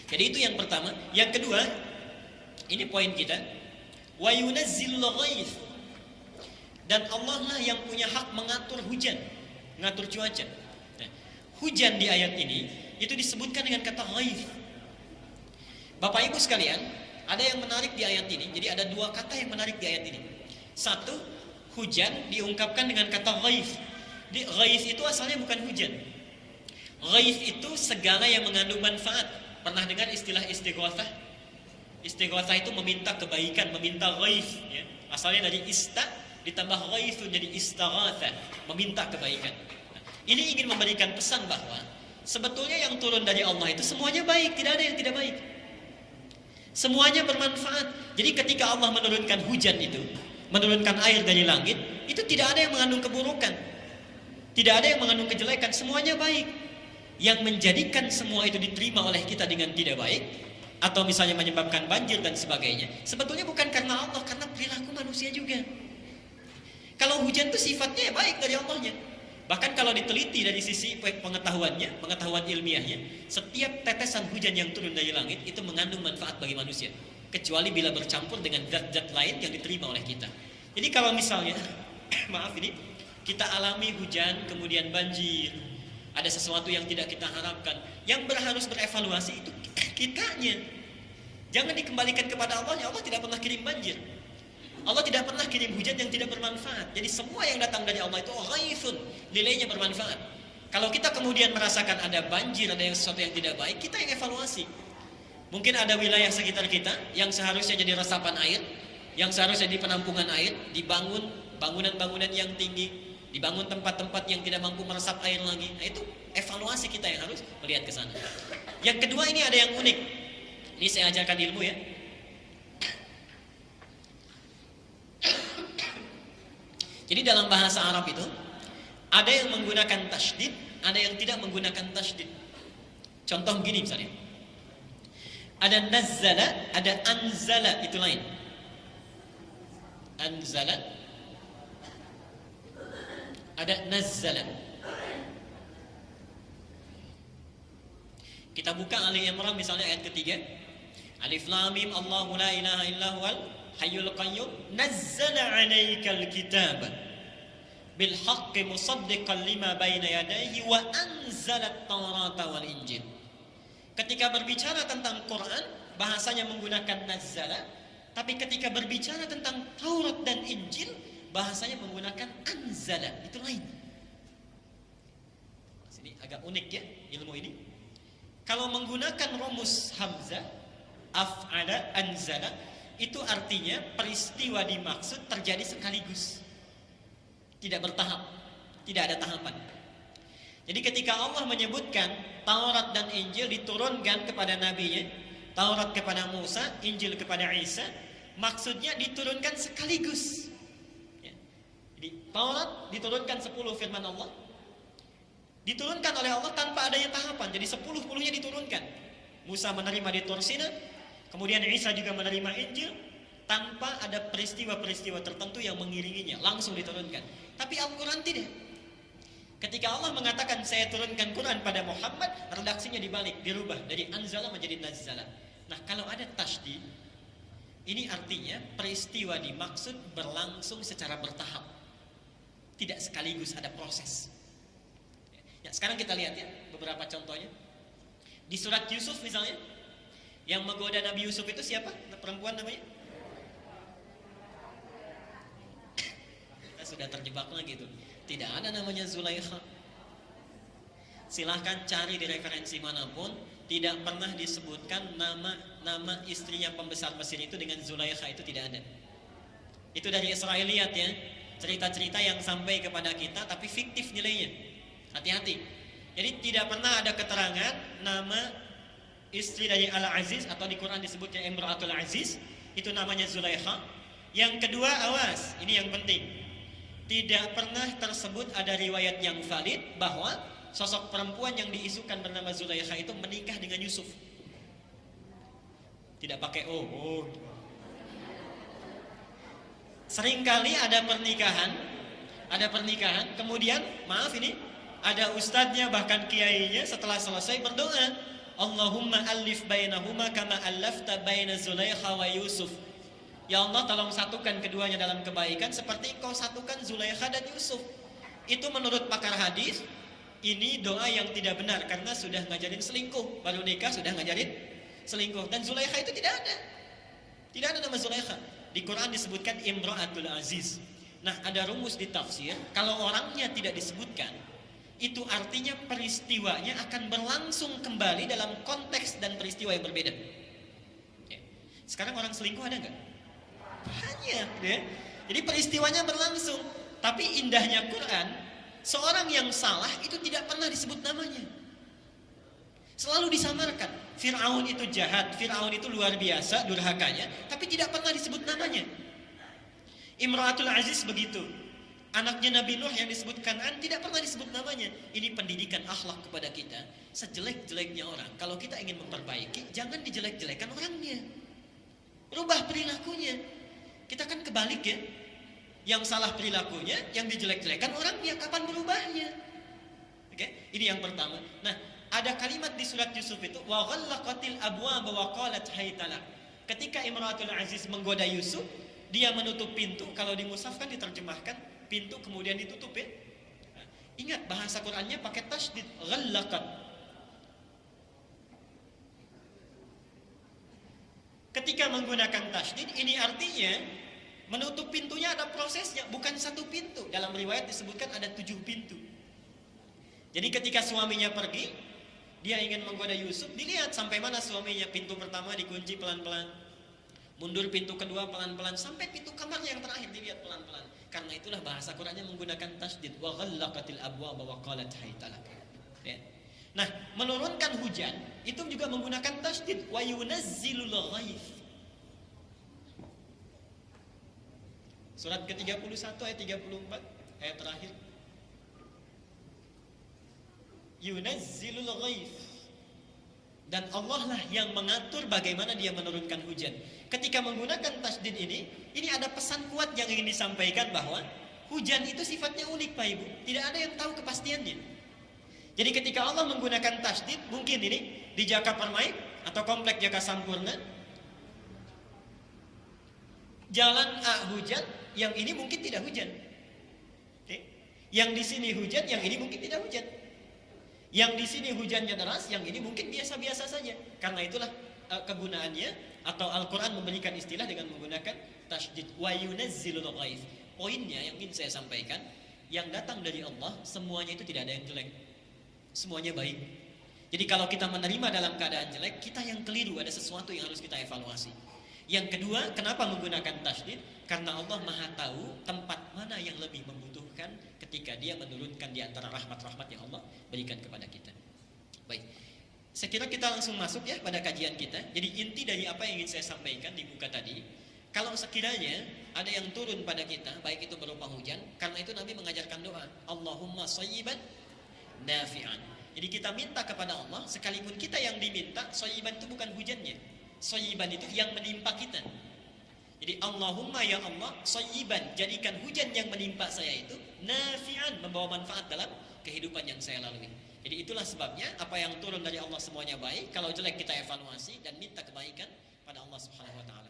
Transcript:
Jadi itu yang pertama. Yang kedua, ini poin kita, wa yunazzilul ghaith, dan Allah lah yang punya hak mengatur hujan, mengatur cuaca. Nah, hujan di ayat ini itu disebutkan dengan kata ghaith. Bapak Ibu sekalian, ada yang menarik di ayat ini. Jadi ada dua kata yang menarik di ayat ini. Satu, hujan diungkapkan dengan kata ghaith. Ghaith itu asalnya bukan hujan. Ghaith itu segala yang mengandung manfaat. Pernah dengar istilah istighatsah? Istighatsah itu meminta kebaikan, meminta ghaith, ya. Asalnya dari ista ditambah ghaithun jadi istaghatsah, meminta kebaikan. Nah, ini ingin memberikan pesan bahwa sebetulnya yang turun dari Allah itu semuanya baik, tidak ada yang tidak baik. Semuanya bermanfaat. Jadi ketika Allah menurunkan hujan itu, menurunkan air dari langit, itu tidak ada yang mengandung keburukan, tidak ada yang mengandung kejelekan, semuanya baik. Yang menjadikan semua itu diterima oleh kita dengan tidak baik, atau misalnya menyebabkan banjir dan sebagainya, sebetulnya bukan karena Allah, karena perilaku manusia juga. Kalau hujan itu sifatnya baik dari Allahnya. Bahkan kalau diteliti dari sisi pengetahuannya, pengetahuan ilmiahnya, setiap tetesan hujan yang turun dari langit itu mengandung manfaat bagi manusia, kecuali bila bercampur dengan zat-zat lain yang diterima oleh kita. Jadi kalau misalnya maaf ini, kita alami hujan kemudian banjir, ada sesuatu yang tidak kita harapkan, yang harus berevaluasi itu kitanya. Jangan dikembalikan kepada Allah. Allah tidak pernah kirim banjir, Allah tidak pernah kirim hujan yang tidak bermanfaat. Jadi semua yang datang dari Allah itu ghaithun, nilainya bermanfaat. Kalau kita kemudian merasakan ada banjir, ada yang sesuatu yang tidak baik, kita yang evaluasi. Mungkin ada wilayah sekitar kita yang seharusnya jadi resapan air, yang seharusnya jadi penampungan air, dibangun bangunan-bangunan yang tinggi, dibangun tempat-tempat yang tidak mampu meresap air lagi. Nah, itu evaluasi kita yang harus melihat ke sana. Yang kedua, ini ada yang unik. Ini saya ajarkan ilmu ya. Jadi dalam bahasa Arab itu ada yang menggunakan tasydid, ada yang tidak menggunakan tasydid. Contoh begini misalnya. Ada nazzala, ada anzala, itu lain. Anzala, ada nazzala. Kita buka Ali Imran misalnya ayat ketiga. Alif lam mim, Allahu la ilaha illa huwal hayyul qayyum nazzala 'alaikal kitab bil haqqi musaddiqan lima baina yadayhi wa anzala at-taurata wal injil. Ketika berbicara tentang Quran, bahasanya menggunakan nazzala, tapi ketika berbicara tentang Taurat dan Injil, bahasanya menggunakan anzala, itu lain. Sini agak unik ya ilmu ini. Kalau menggunakan rumus hamzah, af'ala anzala, itu artinya peristiwa dimaksud terjadi sekaligus, tidak bertahap, tidak ada tahapan. Jadi ketika Allah menyebutkan Taurat dan Injil diturunkan kepada nabinya, Taurat kepada Musa, Injil kepada Isa, maksudnya diturunkan sekaligus. Jadi Taurat diturunkan 10 firman Allah, diturunkan oleh Allah tanpa adanya tahapan. Jadi 10-10-nya diturunkan. Musa menerima di Tur Sina, kemudian Isa juga menerima Injil, tanpa ada peristiwa-peristiwa tertentu yang mengiringinya, langsung diturunkan. Tapi Al-Quran tidak. Ketika Allah mengatakan saya turunkan Quran pada Muhammad, redaksinya dibalik, dirubah dari anzala menjadi nazzala. Nah, kalau ada tasydid, ini artinya peristiwa dimaksud berlangsung secara bertahap, tidak sekaligus, ada proses. Ya, sekarang kita lihat ya beberapa contohnya. Di surat Yusuf misalnya, yang menggoda Nabi Yusuf itu siapa? Perempuan namanya? Kita sudah terjebak lagi tuh. Tidak ada namanya Zulaikha. Silahkan cari di referensi manapun, tidak pernah disebutkan nama istrinya pembesar Mesir itu dengan Zulaikha, itu tidak ada. Itu dari Israiliyat ya, cerita-cerita yang sampai kepada kita tapi fiktif nilainya. Hati-hati. Jadi tidak pernah ada keterangan nama istri dari Al-Aziz, atau di Quran disebutnya Imra'atul Aziz, itu namanya Zulaikha. Yang kedua, awas, ini yang penting. Tidak pernah tersebut ada riwayat yang valid bahwa sosok perempuan yang diisukan bernama Zulaikha itu menikah dengan Yusuf. Tidak pakai oh. Seringkali ada pernikahan, kemudian maaf ini ada ustadznya bahkan kiainya setelah selesai berdoa, Allahumma alif bainahuma kama allafta baina Zulaikha wa Yusuf. Ya Allah, tolong satukan keduanya dalam kebaikan seperti Engkau satukan Zulaikha dan Yusuf. Itu menurut pakar hadis, ini doa yang tidak benar karena sudah ngajarin selingkuh. Baru nikah sudah ngajarin selingkuh. Dan Zulaikha itu tidak ada. Tidak ada nama Zulaikha. Di Quran disebutkan Imra'atul Aziz. Nah, ada rumus di tafsir, kalau orangnya tidak disebutkan, itu artinya peristiwanya akan berlangsung kembali dalam konteks dan peristiwa yang berbeda. Ya. Sekarang orang selingkuh ada nggak? Banyak, ya. Jadi peristiwanya berlangsung. Tapi indahnya Quran, seorang yang salah itu tidak pernah disebut namanya. Selalu disamarkan. Fir'aun itu jahat, Fir'aun itu luar biasa durhakanya, tapi tidak pernah disebut namanya. Imra'atul Aziz begitu. Anaknya Nabi Nuh yang disebut Kan'an tidak pernah disebut namanya. Ini pendidikan akhlak kepada kita. Sejelek-jeleknya orang, kalau kita ingin memperbaiki, jangan dijelek-jelekan orangnya. Rubah perilakunya. Kita kan kebalik ya. Yang salah perilakunya, yang dijelek-jelekan orangnya. Kapan berubahnya? Oke, ini yang pertama. Nah, ada kalimat di surat Yusuf itu, wa ghallaqatil abwaaba wa qalat haytalak. Ketika Imra'atul Aziz menggoda Yusuf, dia menutup pintu. Kalau di mushaf kan diterjemahkan pintu kemudian ditutup ya. Nah, ingat bahasa Qur'annya pakai tasydid, ghallaqat. Ketika menggunakan tasydid, ini artinya menutup pintunya ada prosesnya, bukan satu pintu. Dalam riwayat disebutkan ada 7 pintu. Jadi ketika suaminya pergi, dia ingin menggoda Yusuf, dilihat sampai mana suaminya. Pintu pertama dikunci pelan-pelan, mundur pintu kedua pelan-pelan, sampai pintu kamar yang terakhir dilihat pelan-pelan. Karena itulah bahasa Qur'annya menggunakan tasydid, wa ghallaqatil abwaaba wa qalat haytalak. Ya. Nah, menurunkan hujan itu juga menggunakan tasydid, wa yunazzilul ghaith. Surat ke-31 ayat 34, ayat terakhir. Yunazzilul ghaith. Dan Allah lah yang mengatur bagaimana dia menurunkan hujan. Ketika menggunakan tasydid ini ada pesan kuat yang ingin disampaikan bahwa hujan itu sifatnya unik Pak Ibu. Tidak ada yang tahu kepastiannya. Jadi ketika Allah menggunakan tasydid, mungkin ini di Jaka Permai atau komplek Jaka Sampurna, jalan A hujan, yang ini mungkin tidak hujan. Oke. Yang di sini hujan, yang ini mungkin tidak hujan. Yang di sini hujannya deras, yang ini mungkin biasa-biasa saja. Karena itulah kegunaannya atau Al-Quran memberikan istilah dengan menggunakan tasydid, wa yunazzilul ghaith. Poinnya yang ingin saya sampaikan, yang datang dari Allah semuanya itu tidak ada yang jelek, semuanya baik. Jadi kalau kita menerima dalam keadaan jelek, kita yang keliru, ada sesuatu yang harus kita evaluasi. Yang kedua, kenapa menggunakan tasydid? Karena Allah Maha tahu tempat mana yang lebih membutuhkan ketika dia menurunkan di antara rahmat-rahmat yang Allah berikan kepada kita. Baik, saya kira kita langsung masuk ya pada kajian kita. Jadi inti dari apa yang ingin saya sampaikan di buka tadi, kalau sekiranya ada yang turun pada kita, baik itu berupa hujan, karena itu Nabi mengajarkan doa, Allahumma shayyiban nafi'an. Jadi kita minta kepada Allah, sekalipun kita yang diminta, shayyiban itu bukan hujannya, shayyiban itu yang menimpa kita. Jadi Allahumma ya Allah shayyiban, jadikan hujan yang menimpa saya itu nafi'an, membawa manfaat dalam kehidupan yang saya lalui. Jadi itulah sebabnya apa yang turun dari Allah semuanya baik. Kalau jelek kita evaluasi dan minta kebaikan pada Allah Subhanahu wa taala.